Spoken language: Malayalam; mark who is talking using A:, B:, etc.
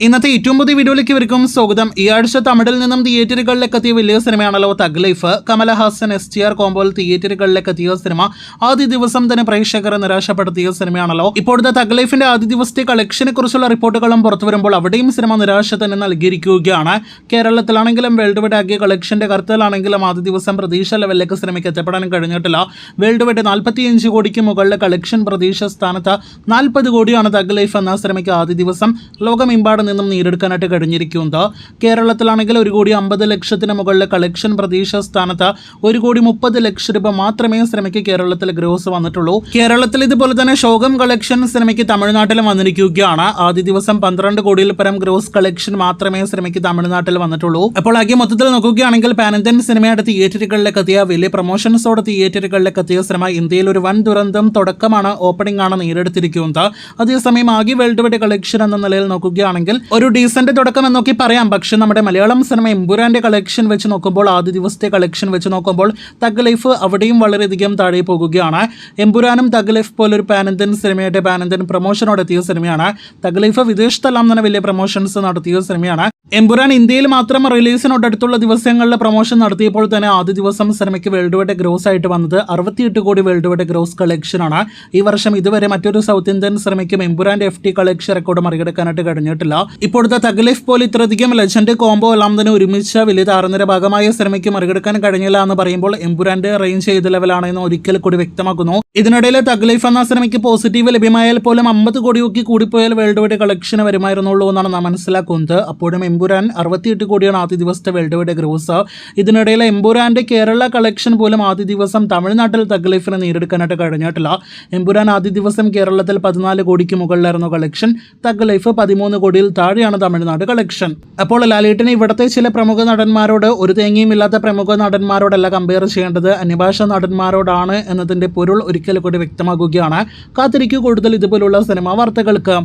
A: ഇന്നത്തെ ഏറ്റവും പുതിയ വീഡിയോയിലേക്ക് ഇവർക്കും സ്വാഗതം. ഈ ആഴ്ച തമിഴിൽ നിന്നും തിയേറ്ററുകളിലേക്ക് എത്തിയ വലിയ സിനിമയാണല്ലോ തഗ് ലൈഫ്. കമലഹാസൻ STR കോമ്പോയിൽ തിയേറ്ററുകളിലേക്ക് എത്തിയ സിനിമ ആദ്യ ദിവസം തന്നെ പ്രേക്ഷകരെ നിരാശപ്പെടുത്തിയ സിനിമയാണല്ലോ. ഇപ്പോഴത്തെ തഗ് ലൈഫിന്റെ ആദ്യ ദിവസത്തെ കളക്ഷനെ കുറിച്ചുള്ള റിപ്പോർട്ടുകളും പുറത്തു വരുമ്പോൾ അവിടെയും സിനിമ നിരാശ തന്നെ നൽകിയിരിക്കുകയാണ്. കേരളത്തിലാണെങ്കിലും വേൾഡ് വൈഡ് ആകിയ കളക്ഷന്റെ കരുത്തിലാണെങ്കിലും ആദ്യ ദിവസം പ്രതീക്ഷ ലെവലിലേക്ക് സിനിമയ്ക്ക് എത്തപ്പെടാൻ കഴിഞ്ഞിട്ടില്ല. വേൾഡ് വൈഡ് 45 കോടിക്ക് മുകളിലെ കളക്ഷൻ പ്രതീക്ഷ സ്ഥാനത്ത് 40 കോടിയാണ് തഗ് ലൈഫ് എന്ന സിനിമയ്ക്ക് ആദ്യ ദിവസം ലോകമെമ്പാടും നിന്നും നേടിയെടുക്കാനായിട്ട് കഴിഞ്ഞിരിക്കുന്നത്. കേരളത്തിലാണെങ്കിൽ 1,50,00,000 മുകളിലെ കളക്ഷൻ പ്രതീക്ഷ സ്ഥാനത്ത് 1,30,00,000 രൂപ മാത്രമേ സിനിമയ്ക്ക് കേരളത്തിൽ ഗ്രോസ് വന്നിട്ടുള്ളൂ. കേരളത്തിൽ ഇതുപോലെ തന്നെ ശോകം കളക്ഷൻ സിനിമയ്ക്ക് തമിഴ്നാട്ടിലും വന്നിരിക്കുകയാണ്. ആദ്യ ദിവസം 12 കോടിയിൽ പരം ഗ്രോസ് കളക്ഷൻ മാത്രമേ സിനിമയ്ക്ക് തമിഴ്നാട്ടിൽ വന്നിട്ടുള്ളൂ. അപ്പോൾ ആകെ മൊത്തത്തിൽ നോക്കുകയാണെങ്കിൽ പാൻ ഇന്ത്യൻ സിനിമയുടെ തിയേറ്ററുകളിലേക്ക് എത്തിയ വലിയ പ്രൊമോഷൻസോടെ തിയേറ്ററുകളിലേക്ക് എത്തിയ സിനിമ ഇന്ത്യയിൽ ഒരു വൻ ദുരന്തം തുടക്കമാണ്, ഓപ്പണിംഗ് ആണ് നേടിയെടുത്തിരിക്കുന്നത്. അതേസമയം ആകെ വേൾഡ് വൈഡ് കളക്ഷൻ എന്ന നിലയിൽ നോക്കുകയാണെങ്കിൽ ഒരു ഡീസന്റ് തുടക്കം എന്നൊക്കെ പറയാം. പക്ഷെ നമ്മുടെ മലയാളം സിനിമ എമ്പുരാന്റെ കളക്ഷൻ വെച്ച് നോക്കുമ്പോൾ, ആദ്യ ദിവസത്തെ കളക്ഷൻ വെച്ച് നോക്കുമ്പോൾ തഗ് ലൈഫ് അവിടെയും വളരെയധികം താഴെ പോകുകയാണ്. എമ്പുരാനും തഗ് ലൈഫ് പോലൊരു പാൻ ഇന്ത്യൻ സിനിമയുടെ പാൻ ഇന്ത്യൻ പ്രൊമോഷനോട് എത്തിയ സിനിമയാണ്. തഗ് ലൈഫ് വിദേശത്തെല്ലാം തന്നെ വലിയ പ്രൊമോഷൻസ് നടത്തിയ സിനിമയാണ്. എമ്പുരാൻ ഇന്ത്യയിൽ മാത്രം റിലീസിനോടടുത്തുള്ള ദിവസങ്ങളിൽ പ്രൊമോഷൻ നടത്തിയപ്പോൾ തന്നെ ആദ്യ ദിവസം സിനിമയ്ക്ക് വേൾഡ് വൈഡ് ഗ്രോസ് ആയിട്ട് വന്നത് 68 കോടി വേൾഡ് വൈഡ് ഗ്രോസ് കളക്ഷൻ ആണ്. ഈ വർഷം ഇതുവരെ മറ്റൊരു സൗത്ത് ഇന്ത്യൻ സിനിമയ്ക്കും എമ്പുരാന്റെ FT കളക്ഷൻ റെക്കോർഡ് മറികടക്കാനായിട്ട് കഴിഞ്ഞിട്ടില്ല. ഇപ്പോഴത്തെ തഗ് ലൈഫ് പോലെ ഇത്രയധികം ലെജൻഡ് കോംബോ എല്ലാം തന്നെ ഒരുമിച്ച വലിയ താരനിര ഭാഗമായ സിനിമയ്ക്ക് മറികടക്കാൻ കഴിഞ്ഞില്ല എന്ന് പറയുമ്പോൾ എമ്പുരാന്റെ റേഞ്ച് ഏത് ലെവലാണെന്ന് ഒരിക്കൽ കൂടി വ്യക്തമാക്കുന്നു. ഇതിനിടയിൽ തഗ് ലൈഫ് എന്ന സിനിമയ്ക്ക് പോസിറ്റീവ് ലഭ്യമായാൽ പോലും 50 കോടിയൊക്കെ കൂടിപ്പോയാൽ വേൾഡ് വൈഡ് കളക്ഷൻ വരുമായിരുന്നുള്ളൂ എന്നാണ് നാം മനസ്സിലാക്കുന്നത്. അപ്പോഴും എമ്പുരാൻ 68 കോടിയാണ് ആദ്യ ദിവസത്തെ വേൾഡ് വൈഡ് ഗ്രോസ്. ഇതിനിടയിൽ എമ്പുരാന്റെ കേരള കളക്ഷൻ പോലും ആദ്യ ദിവസം തമിഴ്നാട്ടിൽ തഗ് ലൈഫിനെ നേടിയെടുക്കാനായിട്ട് കഴിഞ്ഞിട്ടില്ല. എമ്പുരാൻ ആദ്യ ദിവസം കേരളത്തിൽ 14 കോടിക്ക് മുകളിലായിരുന്നു കളക്ഷൻ. തഗ് ലൈഫ് 13 കോടിയിൽ താഴെയാണ് തമിഴ്നാട് കളക്ഷൻ. അപ്പോൾ ലാലേട്ടന് ഇവിടുത്തെ ചില പ്രമുഖ നടന്മാരോട്, ഒരു തേങ്ങയും ഇല്ലാത്ത പ്രമുഖ നടന്മാരോടല്ല കമ്പയർ ചെയ്യേണ്ടത്, അന്യഭാഷ നടന്മാരോടാണ് എന്നതിന്റെ പൊരുൾ ഒരിക്കൽ കൂടി വ്യക്തമാക്കുകയാണ്. കാത്തിരിക്കൂ കൂടുതൽ ഇതുപോലുള്ള സിനിമാ വാർത്തകൾക്ക്.